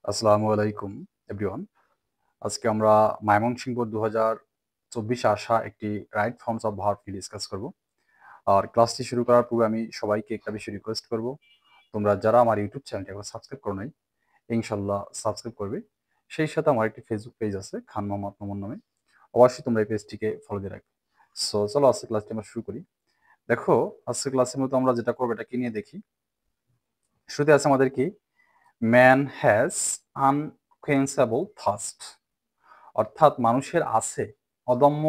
আসসালামু আলাইকুম এভরিওয়ান। আজকে আমরা ময়মনসিংহ 2024 আসা একটি রাইট ফর্মস অফ ভার্ব নিয়ে ডিসকাস করব। আর ক্লাসটি শুরু করার পূর্বে আমি সবাইকে একটা বিষয় রিকোয়েস্ট করব, তোমরা যারা আমার ইউটিউব চ্যানেলটি এখন সাবস্ক্রাইব করো নাই, ইনশাল্লাহ সাবস্ক্রাইব করবে। সেই সাথে আমার একটি ফেসবুক পেজ আছে খান মোহাম্মদ মামুন নামে, অবশ্যই তোমরা এই পেজটিকে ফলো দিয়ে রাখবে। সো চলো আজকে ক্লাসটি আমরা শুরু করি। দেখো, আজকে ক্লাসের মতো আমরা যেটা করবো এটা কি নিয়ে দেখি। শুরুতে আছে আমাদের কি, ম্যান হ্যাজ আনকোয়েন্সেবল থার্স্ট, অর্থাৎ মানুষের আছে অদম্য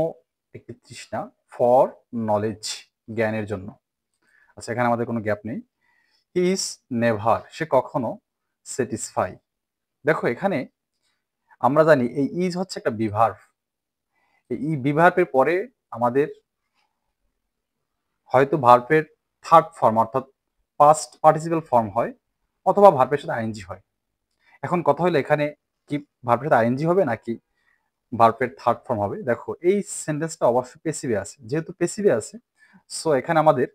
একটি তৃষ্ণা ফর নলেজ, জ্ঞানের জন্য। আচ্ছা, এখানে আমাদের কোনো গ্যাপ নেই। হি ইজ নেভার, সে কখনো স্যাটিসফাই। দেখো এখানে আমরা জানি এই ইজ হচ্ছে একটা বিভার্ব। এই বিভার্বের পরে আমাদের হয়তো ভার্বের থার্ড ফর্ম অর্থাৎ পাস্ট পার্টিসিপাল ফর্ম হয়, অথবা ভার্বের সাথে আইএনজি হয়। এখন কথা হলো এখানে কি ভার্বের সাথে আইএনজি হবে নাকি ভার্বের থার্ড ফর্ম হবে। দেখো এই সেন্টেন্সটা অবশ্যই পেসিভে আছে, যেহেতু পেসিভে আছে সো এখানে আমাদের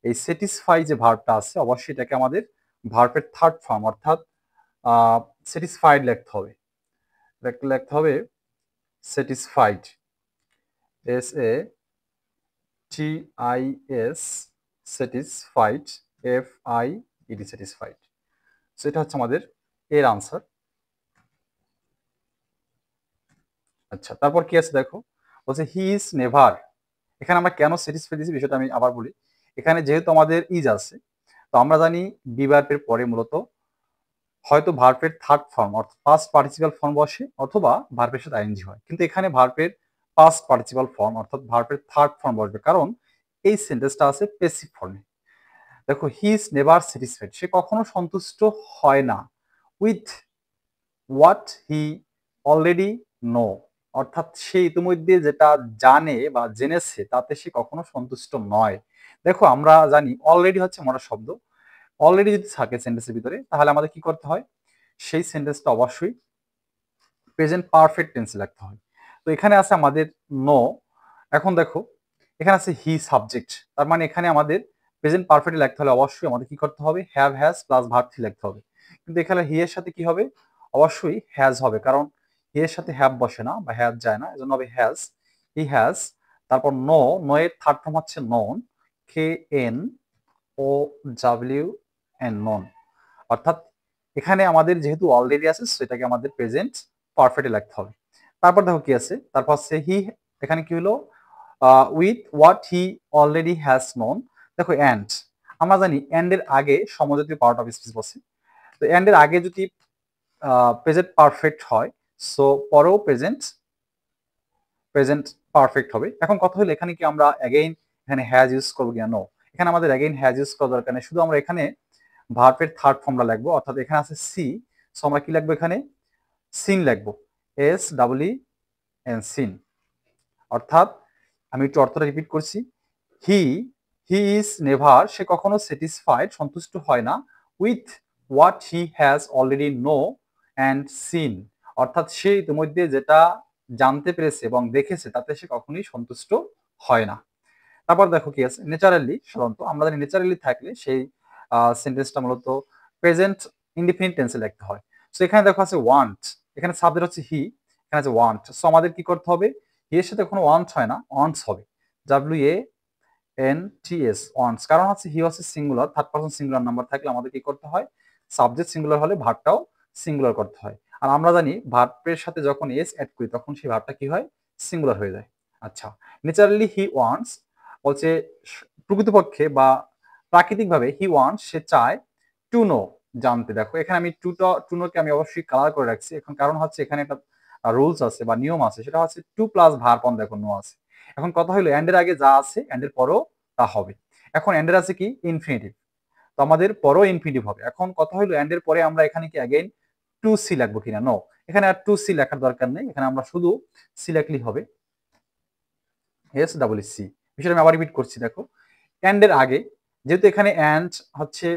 এই স্যাটিসফাই যে ভার্বটা আছে অবশ্যই এটাকে আমাদের ভার্বের থার্ড ফর্ম অর্থাৎ স্যাটিসফাইড লিখতে হবে। লিখতে হবে satisfied, SATIS, satisfied, FIED, satisfied. So এটা হচ্ছে আমাদের এর আনসার। আচ্ছা, তারপর কি আছে দেখো, বলছে হি ইজ নেভার। এখানে আমরা কেন স্যাটিসফাই দিয়েছি বিষয়টা আমি আবার বলি। এখানে যেহেতু আমাদের ইজ আছে, তো আমরা জানি বি ভার্বের পরে মূলত হয়তো ভার্বের থার্ড ফর্ম অর্থাৎ পাস্ট পার্টিসিপাল ফর্ম বসে, অথবা ভার্বের সাথে আইএনজি হয়। কিন্তু এখানে ভার্বের পাস্ট পার্টিসিপাল ফর্ম অর্থাৎ ভার্বের থার্ড ফর্ম বসবে, কারণ এই সেন্টেন্সটা আছে প্যাসিভ ফর্মে। দেখো, হি ইজ নেভার স্যাটিসফাইড, সে কখনো সন্তুষ্ট হয় না with what he already no, অর্থাৎ সে ইতিমধ্যে যেটা জানে বা জেনেছে তাতে সে কখনো সন্তুষ্ট নয়। দেখো আমরা জানি অলরেডি হচ্ছে মোটা শব্দ। অলরেডি যদি থাকে সেন্টেন্সের ভিতরে তাহলে আমাদের কি করতে হয়, সেই সেন্টেন্সটা অবশ্যই প্রেজেন্ট পারফেক্ট টেন্সে লিখতে হয়। তো এখানে আছে আমাদের নো। এখন দেখো এখানে আছে হি সাবজেক্ট, তার মানে এখানে আমাদের প্রেজেন্ট পারফেক্টে লিখতে হলে অবশ্যই আমাদের কি করতে হবে, have has plus verb three লিখতে হবে। কিন্তু এখানে হি এর সাথে কি হবে, অবশ্যই হ্যাজ হবে, কারণ হি এর সাথে হ্যাভ বসে না বা হ্যাভ যায় না, এজন্য হবে হ্যাজ। He has. তারপর নো, নো এর থার্ড ফর্ম হচ্ছে নন, KNOWN, নন। অর্থাৎ এখানে আমাদের যেহেতু অলরেডি আছে সেটাকে আমাদের প্রেজেন্ট পারফেক্টে লিখতে হবে। তারপর দেখো কি আছে, তারপর সে হি, এখানে কি হলো, with what he already has known. দেখো অ্যান্ড, আমরা জানি অ্যান্ড এর আগে সমজাতীয় পার্ট অফ স্পিচ বসে। তো অ্যান্ড এর আগে যদি প্রেজেন্ট পারফেক্ট হয় সো পরেও প্রেজেন্ট প্রেজেন্ট পারফেক্ট হবে। এখন কথা হলো এখানে কি আমরা অ্যাগেইন এখানে হ্যাজ ইউজ করবো কিনা, নো, এখানে আমাদের অ্যাগেইন হ্যাজ ইউজ করার দরকার নেই, শুধু আমরা এখানে ভার্বের থার্ড ফর্মটা লিখবো, অর্থাৎ এখানে আছে সি, সো আমরা কি লিখবো এখানে সিন লিখবো, SEEN, সিন। অর্থাৎ আমি একটু অর্থটা রিপিট করছি, হি হি ইজ নেভার, সে কখনো স্যাটিসফাইড সন্তুষ্ট হয় না with what he has already known and seen, অর্থাৎ সে ইতিমধ্যে যেটা জানতে পেরেছে এবং দেখেছে তাতে সে কখনোই সন্তুষ্ট হয় না। তারপর দেখো কি আছে, নেচারালি, সাধারণত আমরা জানি নেচারালি থাকলে সেই সেন্টেন্সটা মূলত প্রেজেন্ট ইনডিফিনিট টেন্সে লিখতে হয়। সো এখানে দেখো আছে ওয়ান্ট, এখানে সাবজেক্ট হচ্ছে হি, এখানে আছে ওয়ান্ট, সো আমাদের কি করতে হবে, হি এর সাথে কোনো ওয়ান্ট হয় না, ওয়ান্টস হবে, WANTS, ওয়ান্টস। কারণ হচ্ছে হি হচ্ছে singular, third person singular number থাকলে আমাদের কি করতে হয়, সাবজেক্ট সিঙ্গুলার হলে ভার্বটাও সিঙ্গুলার করতে হয়। আর আমরা জানি ভার্বের সাথে যখন এস অ্যাড করি তখন সেই ভার্বটা কি হয়, সিঙ্গুলার হয়ে যায়। আচ্ছা, নেচারালি হি ওয়ান্টস বলছে প্রকৃতপক্ষে বা প্রাকৃতিকভাবে হি ওয়ান্টস, সে চায় টু নো, জানতে। দেখো এখানে আমি টু নো কে আমি অবশ্যই কালার করে রাখছি, এখন কারণ হচ্ছে এখানে একটা রুলস আছে বা নিয়ম আছে, সেটা হচ্ছে টু প্লাস ভার্ব অন, দেখো নো আছে। এখন কথা হলো এন্ডের আগে যা আছে এন্ডের পরও তা হবে। এখন এন্ডের আছে কি ইনফিনিটিভ, তো আমাদের পরও ইনফিনিটিভ হবে। এখন কথা হলো এন্ডের পরে আমরা এখানে কি অ্যাগেইন টু সি লিখবো কিনা, নো, এখানে আর টু সি লেখার দরকার নেই, এখানে আমরা শুধু সি লিখলেই হবে, SEEC। বিষয়টা আমি আবার রিপিট করছি, দেখো এন্ড এর আগে, যেহেতু এখানে এন্ড হচ্ছে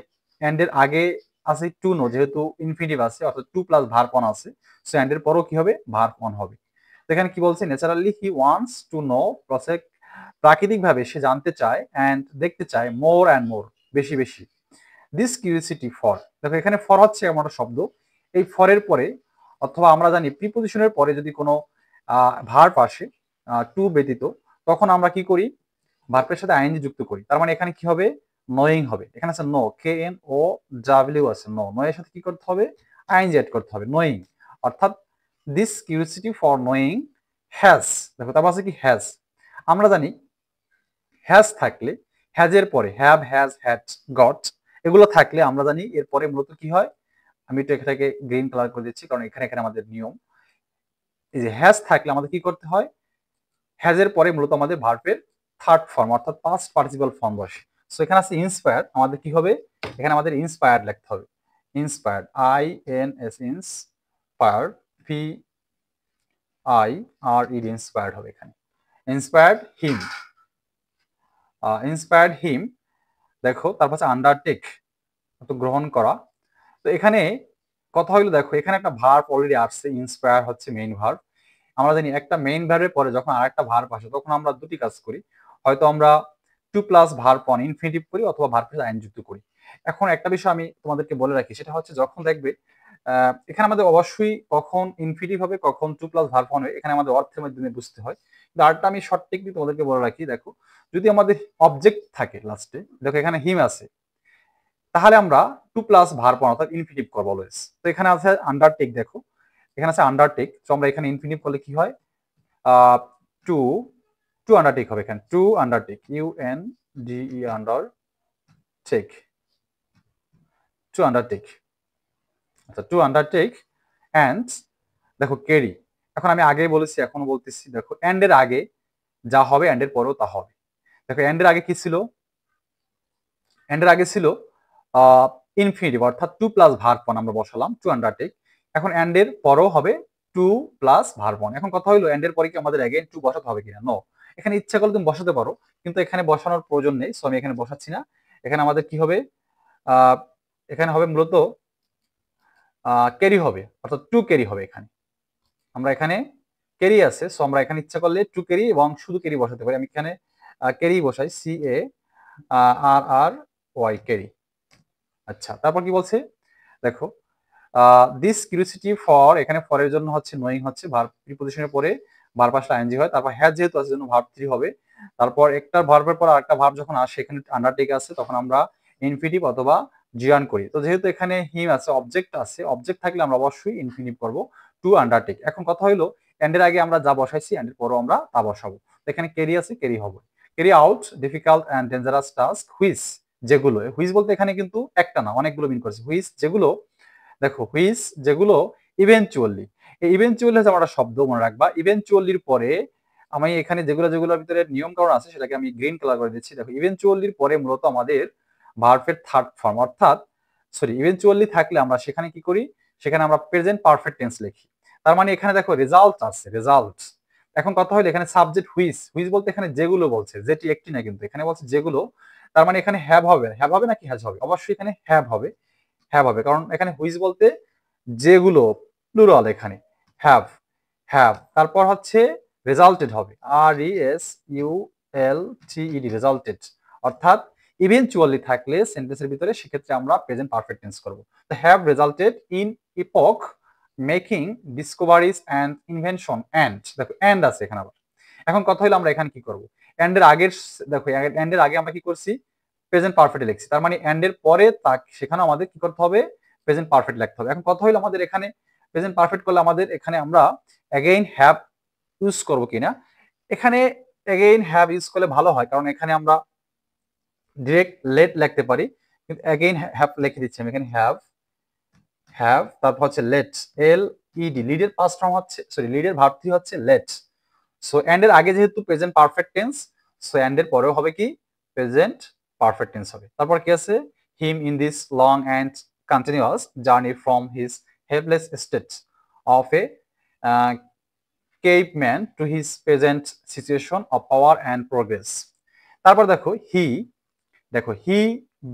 এন্ড এর আগে আছে টু নো, যেহেতু ইনফিনিটিভ আছে অর্থাৎ টু প্লাস ভার্ব অন আছে, সো এন্ড এর পরও কি হবে, ভার্ব অন হবে। তো এখানে কি বলছে, naturally he wants to know, প্রাকৃতিকভাবে সে জানতে চায় অ্যান্ড দেখতে চায় মোর অ্যান্ড মোর, বেশি বেশি। দিস কিউরিওসিটি ফর, দেখো এখানে ফর হচ্ছে এমন একটা শব্দ, এই ফরের পরে অথবা আমরা জানি প্রিপোজিশনের পরে যদি কোনো ভার্ব আসে টু ব্যতীত, তখন আমরা কি করি, ভার্বের সাথে আইএনজি যুক্ত করি। তার মানে এখানে কি হবে, নোয়িং হবে। এখানে আছে know, K N O W আছে, নো, নো এর সাথে কি করতে হবে, আইএনজি অ্যাড করতে হবে, নোয়িং। অর্থাৎ this curiosity for knowing has, দেখো তারপর আছে কি হ্যাজ। আমরা জানি হ্যাজ থাকলে, হ্যাজের পরে হ্যাভ, হ্যাজ, হ্যাড, গট এগুলো থাকলে আমরা জানি এরপরে মূলত কি হয়। আমি একটু এটাকে গ্রিন কালার করে দিচ্ছি কারণ এখানে এখানে আমাদের নিয়ম। এই যে হ্যাজ থাকলে আমাদের কি করতে হয়, হ্যাজের পরে মূলত আমাদের ভার্বের থার্ড ফর্ম অর্থাৎ পাস্ট পার্টিসিপাল ফর্ম বসে। সো এখানে আছে ইন্সপায়ার্ড, আমাদের কি হবে, এখানে আমাদের ইন্সপায়ার্ড লিখতে হবে, inspired, I N S, inspired, P I R E, inspired হবে এখানে, ইন্সপায়ার্ড হিম, ইন্সপায়ার্ড হিম। দেখো তারপর আছে আন্ডারটেক, তো গ্রহণ করা। তো এখানে কথা হলো, দেখো এখানে একটা ভার্ব অলরেডি আসছে, ইন্সপায়ার হচ্ছে মেইন ভার্ব। আমরা জানি একটা মেইন ভার্বের পরে যখন আরেকটা ভার্ব আসে তখন আমরা দুটি কাজ করি, হয়তো আমরা to plus verb on infinitive করি অথবা ভার্বের সাথে আইন যুক্ত করি। এখন একটা বিষয় আমি তোমাদেরকে বলে রাখি, সেটা হচ্ছে যখন দেখবে এখানে আমাদের অবশ্যই কখন ইনফিনিটিভ হবে কখন টু প্লাস ভার্ব অন হবে, এখানে আমাদের অর্থের মাধ্যমে বুঝতে হয়। কিন্তু আরেকটা আমি শর্ট টেকনিক তোমাদেরকে বলে রাখি, দেখো যদি আমাদের অবজেক্ট থাকে লাস্টে, দেখো এখানে হিম আছে, তাহলে আমরা টু প্লাস ভার্ব অন অর্থাৎ ইনফিনিটিভ করবো অলওয়েজ। তো এখানে আছে আন্ডারটেক, দেখো এখানে আছে আন্ডারটেক, তো আমরা এখানে ইনফিনিটিভ করলে কি হয়, টু, টু আন্ডারটেক হবে এখানে, to undertake, U N D E undertake, to undertake. আচ্ছা, টু আন্ডারটেক অ্যান্ড দেখো ক্যারি। এখন আমি আগেই বলেছি এখনো বলতেছি, দেখো এন্ড এর আগে যা হবে এন্ড এর পরেও তা হবে। দেখো এন্ড এর আগে কি ছিল, এন্ড এর আগে ছিল ইনফিনিটিভ অর্থাৎ টু প্লাস ভার্ব অন আমরা বসালাম, টু আন্ডারটেক। এখন এন্ড এর পরেও হবে টু প্লাস ভার্ব অন। এখন কথা হলো এন্ড এর পরে কি আমাদের অ্যাগেইন টু বসাতে হবে কিনা, নো। এখানে ইচ্ছা করলে তুমি বসাতে পারো, কিন্তু এখানে বসানোর প্রয়োজন নেই, সো আমি এখানে বসাচ্ছি না। এখানে আমাদের কি হবে, এখানে হবে মূলত ক্যারি হবে, অর্থাৎ টু ক্যারি হবে। এখানে আমরা এখানে ক্যারি আছে, সো আমরা এখানে ইচ্ছা করলে টু ক্যারি এবং শুধু ক্যারি বসাতে পারি। আমি এখানে ক্যারি বসাই, সি এ আর আর ওয়াই, ক্যারি। আচ্ছা, তারপর কি বলছে, দেখো দিস কিউরিওসিটি ফর, এখানে ফরের জন্য হচ্ছে নোয়িং হচ্ছে ভার্ব প্রিপোজিশনের পরে ভার্ব আসলে আইএনজি হয়, তারপর হ্যাজ যেহেতু আছে জন্য ভার্ব থ্রি হবে। তারপর একটা ভার্বের পর আরেকটা ভার্ব যখন আসে এখানে আন্ডারটেক আছে তখন আমরা ইনফিনিটিভ অথবা জিয়ান করি। তো যেহেতু এখানে হিম আছে, অবজেক্ট আছে, অবজেক্ট থাকলে আমরা অবশ্যই ইনফিনিটিভ করব, টু আন্ডারটেক। এখন কথা হলো এন্ডের আগে আমরা যা বসাইছি এন্ডের পরও আমরা তা বসাবো। এখানে ক্যারি আছে, ক্যারি হবে, carry out difficult and dangerous task which, যেগুলো, হুইচ বলতে এখানে কিন্তু একটা না অনেকগুলো মিন করছে, হুইচ যেগুলো, দেখো হুইচ যেগুলো ইভেনচুয়ালি, এই ইভেনচুয়ালি হচ্ছে আমার একটা শব্দ মনে রাখবা, ইভেনচুয়ালির পরে আমি এখানে যেগুলো যেগুলোর ভিতরে নিয়ম কারণ আছে সেটাকে আমি গ্রিন কালার করে দিচ্ছি। দেখো ইভেনচুয়ালির পরে মূলত আমাদের ভার্বের থার্ড ফর্ম অর্থাৎ সরি ইভেনচুয়ালি থাকলে আমরা সেখানে কি করি, সেখানে আমরা প্রেজেন্ট পারফেক্ট টেন্স লিখি। তার মানে এখানে দেখো রেজাল্ট আছে, রেজাল্ট। এখন কথা হলো এখানে সাবজেক্ট হুইচ, হুইচ বলতে এখানে যেগুলো বলছে, যেটি একটি না কিন্তু এখানে বলছে যেগুলো। তার মানে এখানে হ্যাভ হবে, হ্যাভ হবে নাকি হ্যাজ হবে, অবশ্যই এখানে হ্যাভ হবে, হ্যাভ হবে, কারণ এখানে হুইচ বলতে যেগুলো, প্লুরাল এখানে হ্যাভ, হ্যাভ। তারপর হচ্ছে রেজাল্টেড হবে, আর ই এস ইউ এল টি ই ডি, রেজাল্টেড। অর্থাৎ ইভেনচুয়ালি থাকলে সেন্টেন্সের ভিতরে সেক্ষেত্রে আমরা প্রেজেন্ট পারফেক্ট টেন্স করব। তো have resulted in epoch making discoveries and invention and, দেখো অ্যান্ড আছে এখানে আবার। এখন কথা হলো আমরা এখানে কি করব, অ্যান্ড এর আগের, দেখো অ্যান্ড এর আগে আমরা কি করছি, প্রেজেন্ট পারফেক্টে লিখছি, তার মানে অ্যান্ড এর পরে তা সেখানে আমাদের কি করতে হবে, প্রেজেন্ট পারফেক্ট লিখতে হবে। এখন কথা হলো আমাদের এখানে প্রেজেন্ট পারফেক্ট করলে আমাদের এখানে আমরা অ্যাগেইন হ্যাভ ইউজ করব কিনা, এখানে অ্যাগেইন হ্যাভ ইউজ করলে ভালো হয়, কারণ এখানে আমরা ডিরেক্ট লেট লিখতে পারি, কিন্তু অ্যাগেইন হ্যাভ লিখে দিচ্ছি আমি এখানে, হ্যাভ, হ্যাভ, তারপর হচ্ছে লেট, এল ই ডি, লিডের পাস্ট ফর্ম হচ্ছে, সরি লিডের ভার্ব থ্রি হচ্ছে লেট। সো এন্ড এর আগে যেহেতু present perfect tense, so and এর পরেও হবে কি প্রেজেন্ট পারফেক্ট টেন্স হবে। তারপর কি আছে, him in this long and continuous journey from his helpless state of A caveman to his present situation of power and progress। তারপর দেখো হি, দেখো হি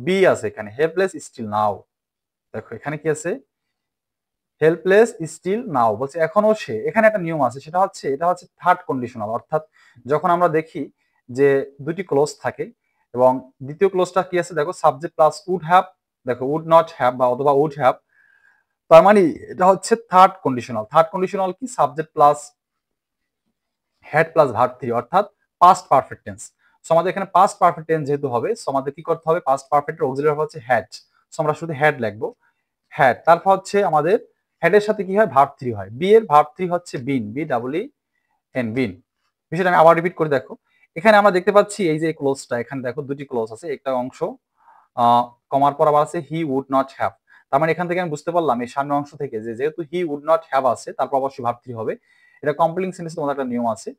বি আছে এখানে, হেল্পলেস স্টিল নাও, দেখো এখানে কি আছে, হেল্পলেস স্টিল নাও বলছে এখনো সে। এখানে একটা নিয়ম আছে, সেটা হচ্ছে এটা হচ্ছে থার্ড কন্ডিশনাল, অর্থাৎ যখন আমরা দেখি যে দুটি ক্লোজ থাকে এবং দ্বিতীয় ক্লোজটা কি আছে, দেখো সাবজেক্ট প্লাস উড হ্যাভ, দেখো উড নট হ্যাভ বা অথবা উড হ্যাভ, তার মানে এটা হচ্ছে থার্ড কন্ডিশনাল। থার্ড কন্ডিশনাল কি? Subject plus had plus verb three, অর্থাৎ পাস্ট পারফেক্ট টেন্স। সো আমাদের এখানে পাস্ট পারফেক্ট টেন্স যেহেতু হবে, সো আমাদের কি করতে হবে? পাস্ট পারফেক্টের অক্সিলারি ভার্ব হচ্ছে হ্যাড। সো আমরা শুধু হ্যাড লিখবো, হ্যাড। তারপর হচ্ছে আমাদের হ্যাডের সাথে কি হয়? ভার্ব থ্রি হয়। বি এর ভার্ব থ্রি হচ্ছে বিন, বি ডাবল ই এন, বিন। বিষয়টা আমি আবার রিপিট করে দেখো। এখানে আমরা দেখতে পাচ্ছি এই যে ক্লোজটা, এখানে দেখো দুটি ক্লোজ আছে, একটা অংশ কমার পর আবার আছে হি উড নট হ্যাভ। তার মানে এখান থেকে আমি বুঝতে পারলাম এই সামনের অংশ থেকে যে যেহেতু হি উড নট হ্যাভ আছে, তারপর অবশ্যই ভার্ব থ্রি হবে। এটা কমপ্লিমেন্ট সেন্টেন্সে তোমাদের একটা নিয়ম আছে।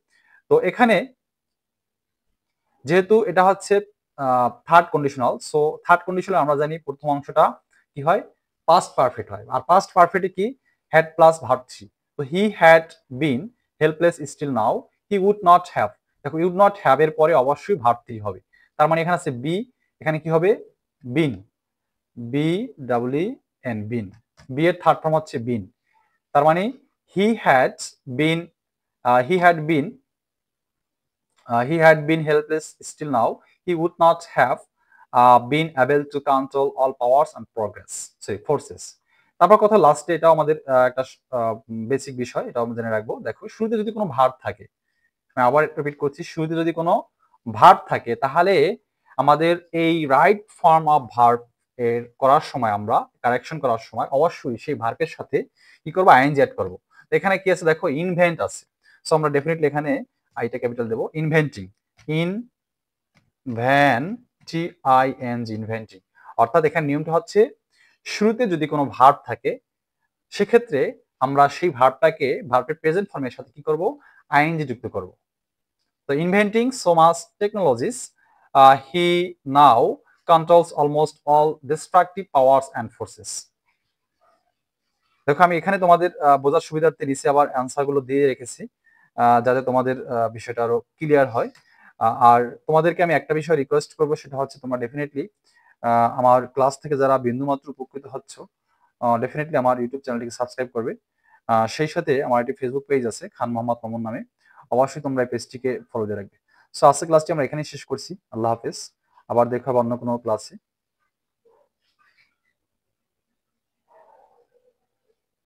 তো এখানে যেহেতু এটা হচ্ছে third conditional, so third conditional আমরা জানি প্রথম অংশটা কি হয়? পাস্ট পারফেক্ট হয়। আর পাস্ট পারফেক্টে কি? Had plus verb three. তো he had been helpless still now, he would not have. দেখো উড নট হ্যাভ এর পরে অবশ্যই ভার্ব থ্রি হবে। তার মানে এখানে আছে বি, এখানে কি হবে? বিন, বি ডাবল ই এন, বিন। বি এর থার্ড ফর্ম হচ্ছে বিন। তার মানে হি had bin, he had bin he had been helpless still now, he would not have been able to control all powers and progress, sorry, forces. তারপর কথা লাস্টে, এটাও আমাদের একটা বেসিক বিষয়, এটাও আমরা জেনে রাখবো। দেখো শুরুতে যদি কোনো ভার্ব থাকে, আমি আবার রিপিট করছি, শুরুতে যদি কোনো ভার্ব থাকে তাহলে আমাদের এই রাইট ফর্ম অফ ভার্ব এর করার সময়, আমরা কারেকশন করার সময় অবশ্যই সেই ভার্বের সাথে কি করবো? আইএনজি অ্যাড করবো। এখানে কি আছে দেখো? ইনভেন্ট আছে। সো আমরা ডেফিনেটলি এখানে আইটা ক্যাপিটাল দেবো। Inventing, T I N G, inventing. অর্থাৎ এখানে নিয়মটা হচ্ছে শুরুতে যদি কোনো ভার্ব থাকে সেক্ষেত্রে আমরা সেই ভার্বটাকে ভার্বের প্রেজেন্ট ফর্মের সাথে কি করব? আইএনজি যুক্ত করব। তো inventing so much technologies, he now controls almost all destructive powers and forces. দেখো আমি এখানে তোমাদের বোঝার সুবিধার্থে নিচে আবার অ্যান্সার গুলো দিয়ে রেখেছি, যাতে তোমাদের বিষয়টা আরো ক্লিয়ার হয়। আর তোমাদেরকে আমি একটা বিষয় রিকোয়েস্ট করবো, সেটা হচ্ছে তোমরা ডেফিনেটলি আমার ক্লাস থেকে যারা বিন্দুমাত্র উপকৃত হচ্ছ, ডেফিনেটলি আমার ইউটিউব চ্যানেলটিকে সাবস্ক্রাইব করবে। সেই সাথে আমার একটি ফেসবুক পেজ আছে খান মোহাম্মদ মামুন নামে, অবশ্যই তোমরা এই পেজটিকে ফলো দিয়ে রাখবে। সো আজকের ক্লাসটি আমরা এখানেই শেষ করছি। আল্লাহ হাফেজ, আবার দেখা হবে অন্য কোনো ক্লাসে।